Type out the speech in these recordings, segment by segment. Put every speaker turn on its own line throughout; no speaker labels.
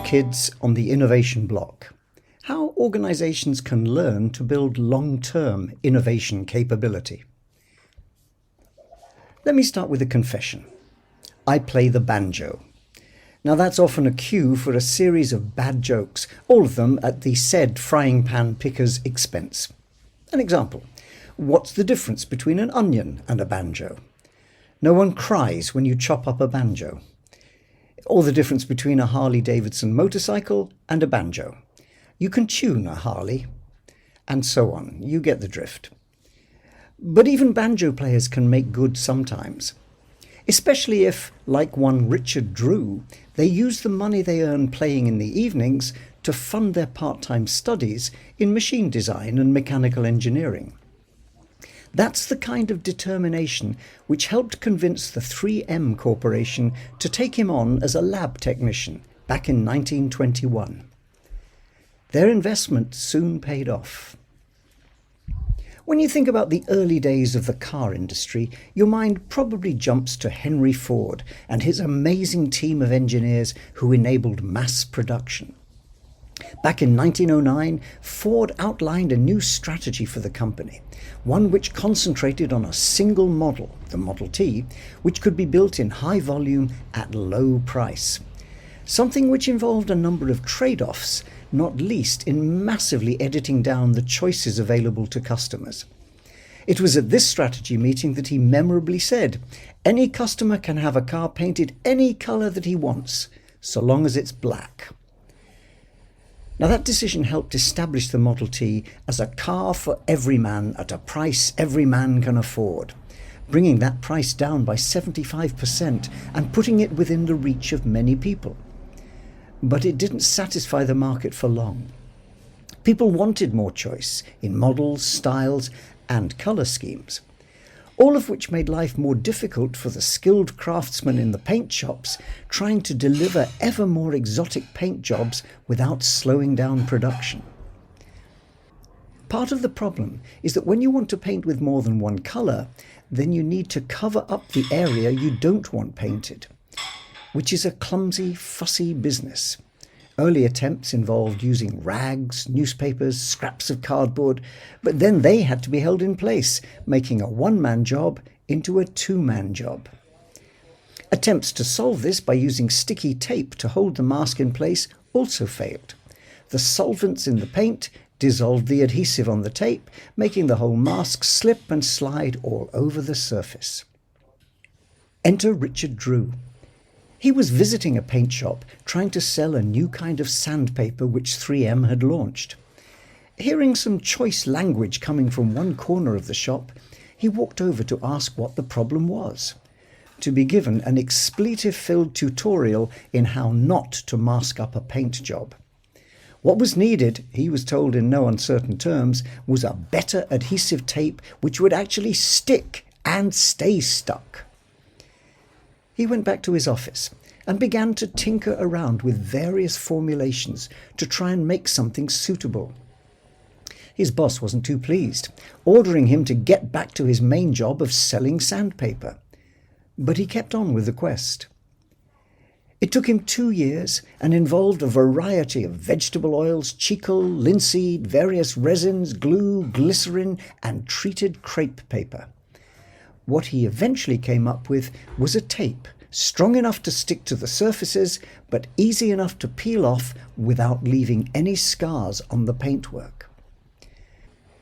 Kids on the Innovation Block: How Organizations Can Learn to Build Long-Term Innovation Capability. Let me start with a confession. I play the banjo. Now that's often a cue for a series of bad jokes, all of them at the said frying pan picker's expense. An example: what's the difference between an onion and a banjo? No one cries when you chop up a banjo. Or the difference between a Harley-Davidson motorcycle and a banjo. You can tune a Harley, and so on. You get the drift. But even banjo players can make good sometimes, especially if, like one Richard Drew, they use the money they earn playing in the evenings to fund their part-time studies in machine design and mechanical engineering. That's the kind of determination which helped convince the 3M Corporation to take him on as a lab technician back in 1921. Their investment soon paid off. When you think about the early days of the car industry, your mind probably jumps to Henry Ford and his amazing team of engineers who enabled mass production. Back in 1909, Ford outlined a new strategy for the company, one which concentrated on a single model, the Model T, which could be built in high volume at low price. Something which involved a number of trade-offs, not least in massively editing down the choices available to customers. It was at this strategy meeting that he memorably said, "Any customer can have a car painted any colour that he wants, so long as it's black." Now that decision helped establish the Model T as a car for every man at a price every man can afford, bringing that price down by 75% and putting it within the reach of many people. But it didn't satisfy the market for long. People wanted more choice in models, styles, and colour schemes, all of which made life more difficult for the skilled craftsmen in the paint shops trying to deliver ever more exotic paint jobs without slowing down production. Part of the problem is that when you want to paint with more than one colour, then you need to cover up the area you don't want painted, which is a clumsy, fussy business. Early attempts involved using rags, newspapers, scraps of cardboard, but then they had to be held in place, making a one-man job into a two-man job. Attempts to solve this by using sticky tape to hold the mask in place also failed. The solvents in the paint dissolved the adhesive on the tape, making the whole mask slip and slide all over the surface. Enter Richard Drew. He was visiting a paint shop trying to sell a new kind of sandpaper which 3M had launched. Hearing some choice language coming from one corner of the shop, he walked over to ask what the problem was, to be given an expletive-filled tutorial in how not to mask up a paint job. What was needed, he was told in no uncertain terms, was a better adhesive tape which would actually stick and stay stuck. He went back to his office and began to tinker around with various formulations to try and make something suitable. His boss wasn't too pleased, ordering him to get back to his main job of selling sandpaper. But he kept on with the quest. It took him 2 years and involved a variety of vegetable oils, chicle, linseed, various resins, glue, glycerin, and treated crepe paper. What he eventually came up with was a tape strong enough to stick to the surfaces, but easy enough to peel off without leaving any scars on the paintwork.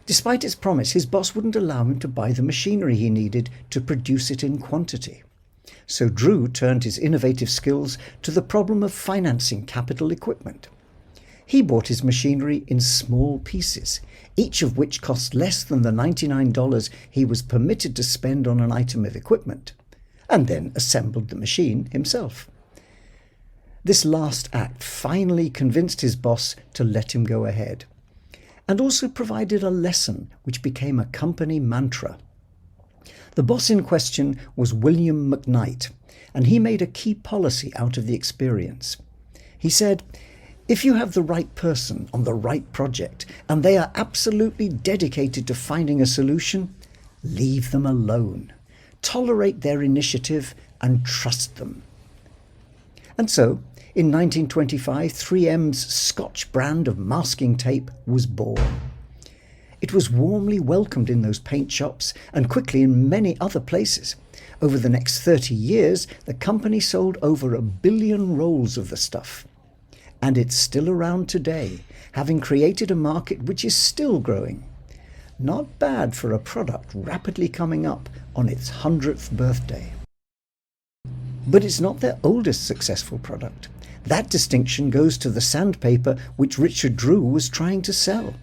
Despite its promise, his boss wouldn't allow him to buy the machinery he needed to produce it in quantity. So Drew turned his innovative skills to the problem of financing capital equipment. He bought his machinery in small pieces, each of which cost less than the $99 he was permitted to spend on an item of equipment, and then assembled the machine himself. This last act finally convinced his boss to let him go ahead, and also provided a lesson which became a company mantra. The boss in question was William McKnight, and he made a key policy out of the experience. He said, "If you have the right person on the right project and they are absolutely dedicated to finding a solution, leave them alone. Tolerate their initiative and trust them." And so, In 1925, 3M's Scotch brand of masking tape was born. It was warmly welcomed in those paint shops and quickly in many other places. Over the next 30 years, the company sold over 1 billion rolls of the stuff. And it's still around today, having created a market which is still growing. Not bad for a product rapidly coming up on its 100th birthday. But it's not their oldest successful product. That distinction goes to the sandpaper which Richard Drew was trying to sell.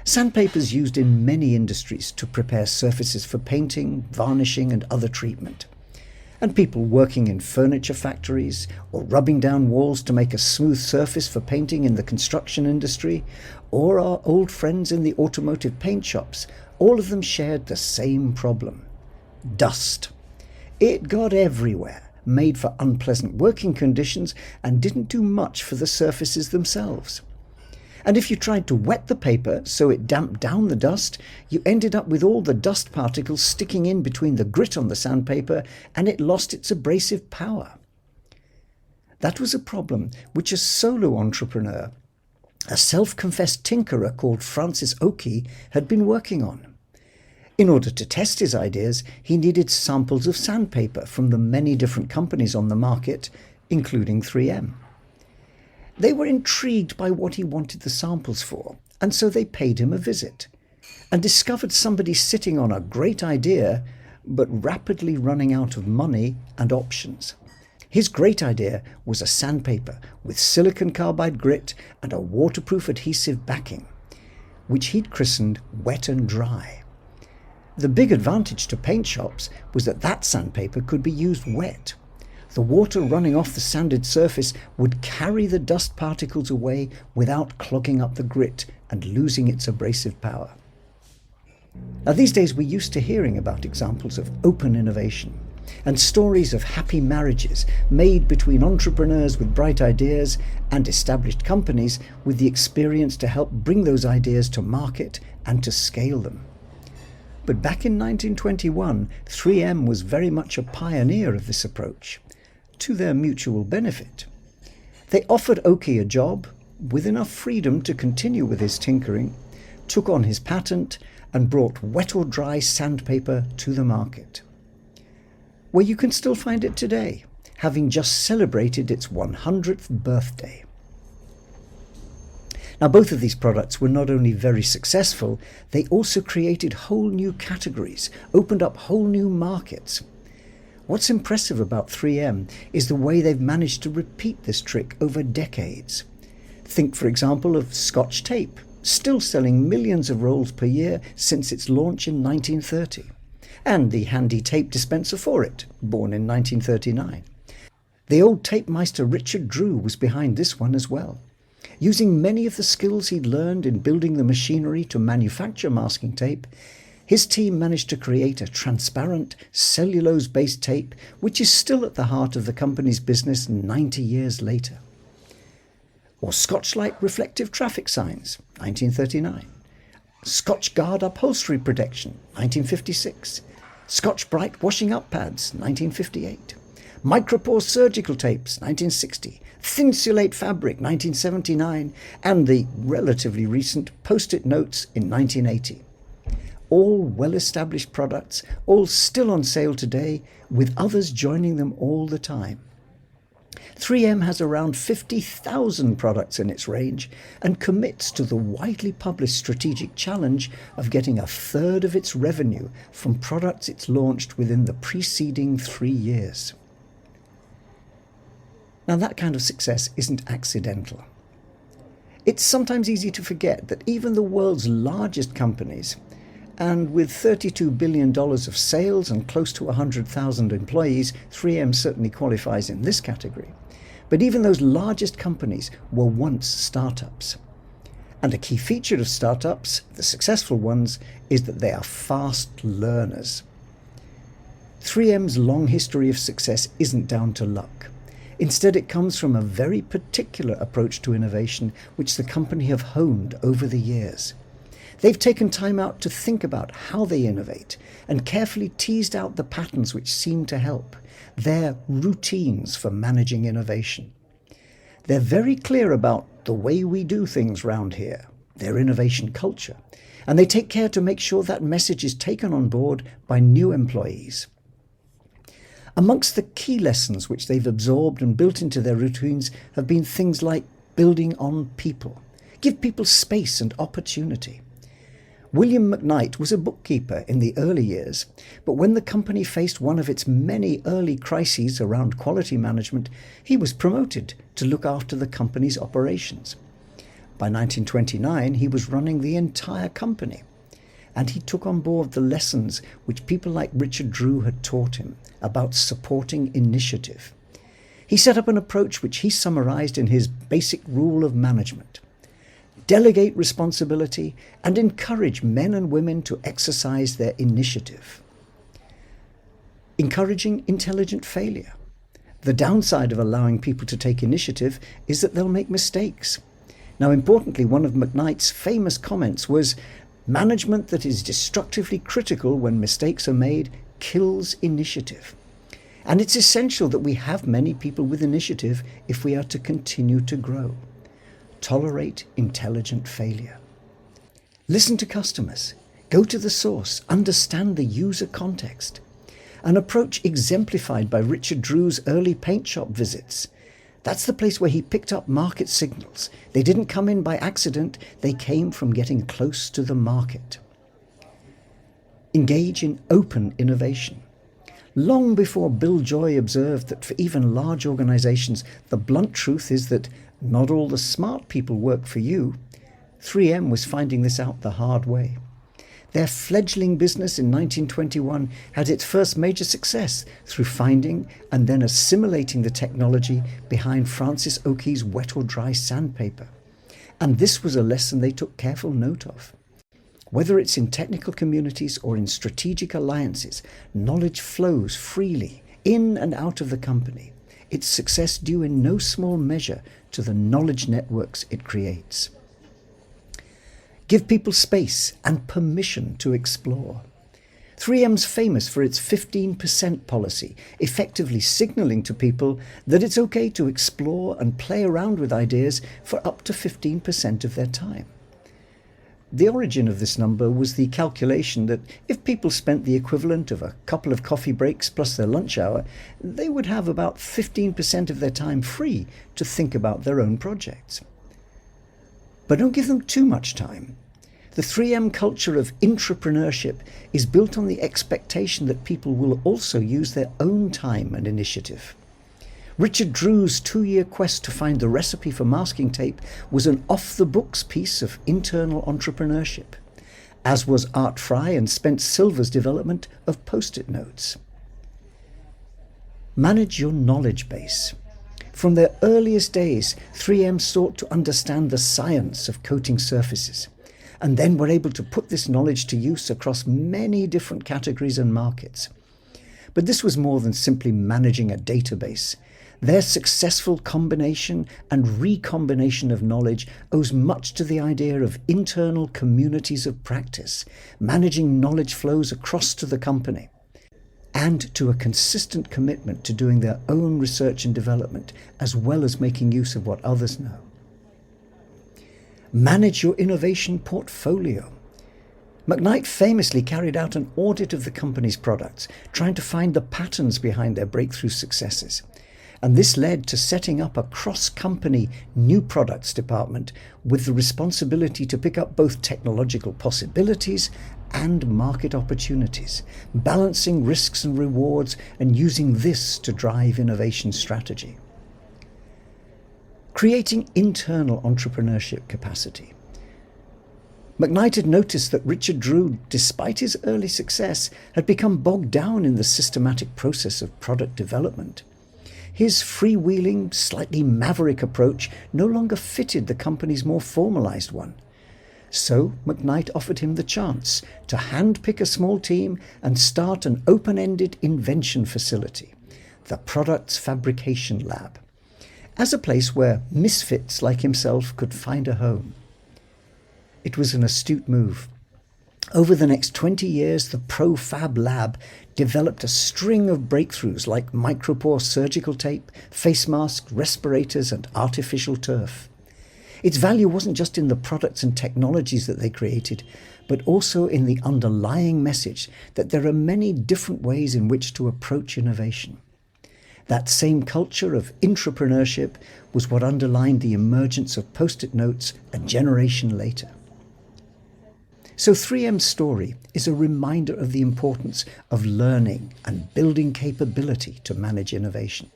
Sandpaper is used in many industries to prepare surfaces for painting, varnishing and other treatment. And people working in furniture factories or rubbing down walls to make a smooth surface for painting in the construction industry, or our old friends in the automotive paint shops, all of them shared the same problem: dust. It got everywhere, made for unpleasant working conditions, and didn't do much for the surfaces themselves. And if you tried to wet the paper so it damped down the dust, you ended up with all the dust particles sticking in between the grit on the sandpaper, and it lost its abrasive power. That was a problem which a solo entrepreneur, a self-confessed tinkerer called Francis Oakey, had been working on. In order to test his ideas, he needed samples of sandpaper from the many different companies on the market, including 3M. They were intrigued by what he wanted the samples for, and so they paid him a visit, and discovered somebody sitting on a great idea, but rapidly running out of money and options. His great idea was a sandpaper with silicon carbide grit and a waterproof adhesive backing, which he'd christened Wet and Dry. The big advantage to paint shops was that sandpaper could be used wet. The water running off the sanded surface would carry the dust particles away without clogging up the grit and losing its abrasive power. Now, these days we're used to hearing about examples of open innovation and stories of happy marriages made between entrepreneurs with bright ideas and established companies with the experience to help bring those ideas to market and to scale them. But back in 1921, 3M was very much a pioneer of this approach, to their mutual benefit. They offered Oakey a job with enough freedom to continue with his tinkering, took on his patent, and brought Wet or Dry sandpaper to the market, where you can still find it today, having just celebrated its 100th birthday. Now, both of these products were not only very successful, they also created whole new categories, opened up whole new markets. What's impressive about 3M is the way they've managed to repeat this trick over decades. Think, for example, of Scotch tape, still selling millions of rolls per year since its launch in 1930, and the handy tape dispenser for it, born in 1939. The old tape meister Richard Drew was behind this one as well. Using many of the skills he'd learned in building the machinery to manufacture masking tape, his team managed to create a transparent, cellulose-based tape which is still at the heart of the company's business 90 years later. Or Scotch-Lite reflective traffic signs, 1939. Scotch Guard upholstery protection, 1956. Scotch-Brite washing up pads, 1958. Micropore surgical tapes, 1960. Thinsulate fabric, 1979. And the relatively recent Post-it notes in 1980. All well-established products, all still on sale today, with others joining them all the time. 3M has around 50,000 products in its range and commits to the widely published strategic challenge of getting a third of its revenue from products it's launched within the preceding 3 years. Now, that kind of success isn't accidental. It's sometimes easy to forget that even the world's largest companies, and with $32 billion of sales and close to 100,000 employees, 3M certainly qualifies in this category. But even those largest companies were once startups. And a key feature of startups, the successful ones, is that they are fast learners. 3M's long history of success isn't down to luck. Instead, it comes from a very particular approach to innovation which the company have honed over the years. They've taken time out to think about how they innovate and carefully teased out the patterns which seem to help, their routines for managing innovation. They're very clear about the way we do things round here, their innovation culture, and they take care to make sure that message is taken on board by new employees. Amongst the key lessons which they've absorbed and built into their routines have been things like building on people. Give people space and opportunity. William McKnight was a bookkeeper in the early years, but when the company faced one of its many early crises around quality management, he was promoted to look after the company's operations. By 1929, he was running the entire company, and he took on board the lessons which people like Richard Drew had taught him about supporting initiative. He set up an approach which he summarized in his basic rule of management. Delegate responsibility and encourage men and women to exercise their initiative. Encouraging intelligent failure. The downside of allowing people to take initiative is that they'll make mistakes. Now, importantly, one of McKnight's famous comments was, "Management that is destructively critical when mistakes are made kills initiative." And it's essential that we have many people with initiative if we are to continue to grow. Tolerate intelligent failure. Listen to customers. Go to the source. Understand the user context. An approach exemplified by Richard Drew's early paint shop visits. That's the place where he picked up market signals. They didn't come in by accident. They came from getting close to the market. Engage in open innovation. Long before Bill Joy observed that for even large organizations, the blunt truth is that not all the smart people work for you, 3M was finding this out the hard way. Their fledgling business in 1921 had its first major success through finding and then assimilating the technology behind Francis Okey's wet or dry sandpaper. And this was a lesson they took careful note of. Whether it's in technical communities or in strategic alliances, knowledge flows freely in and out of the company. Its success due in no small measure to the knowledge networks it creates. Give people space and permission to explore. 3M's famous for its 15% policy, effectively signaling to people that it's okay to explore and play around with ideas for up to 15% of their time. The origin of this number was the calculation that if people spent the equivalent of a couple of coffee breaks plus their lunch hour, they would have about 15% of their time free to think about their own projects. But don't give them too much time. The 3M culture of intrapreneurship is built on the expectation that people will also use their own time and initiative. Richard Drew's 2-year quest to find the recipe for masking tape was an off-the-books piece of internal entrepreneurship, as was Art Fry and Spence Silver's development of Post-it notes. Manage your knowledge base. From their earliest days, 3M sought to understand the science of coating surfaces, and then were able to put this knowledge to use across many different categories and markets. But this was more than simply managing a database. Their successful combination and recombination of knowledge owes much to the idea of internal communities of practice, managing knowledge flows across to the company, and to a consistent commitment to doing their own research and development, as well as making use of what others know. Manage your innovation portfolio. McKnight famously carried out an audit of the company's products, trying to find the patterns behind their breakthrough successes. And this led to setting up a cross-company new products department with the responsibility to pick up both technological possibilities and market opportunities, balancing risks and rewards and using this to drive innovation strategy. Creating internal entrepreneurship capacity. McKnight had noticed that Richard Drew, despite his early success, had become bogged down in the systematic process of product development. His freewheeling, slightly maverick approach no longer fitted the company's more formalized one. So McKnight offered him the chance to handpick a small team and start an open-ended invention facility, the Products Fabrication Lab, as a place where misfits like himself could find a home. It was an astute move. Over the next 20 years, the ProFab Lab developed a string of breakthroughs like micropore surgical tape, face masks, respirators, and artificial turf. Its value wasn't just in the products and technologies that they created, but also in the underlying message that there are many different ways in which to approach innovation. That same culture of intrapreneurship was what underlined the emergence of Post-it notes a generation later. So 3M's story is a reminder of the importance of learning and building capability to manage innovation.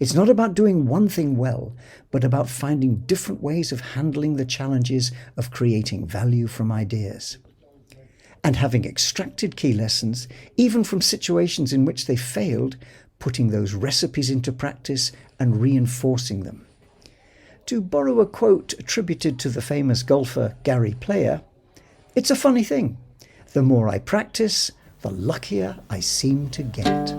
It's not about doing one thing well, but about finding different ways of handling the challenges of creating value from ideas. And having extracted key lessons, even from situations in which they failed, putting those recipes into practice and reinforcing them. To borrow a quote attributed to the famous golfer Gary Player, "It's a funny thing. The more I practice, the luckier I seem to get."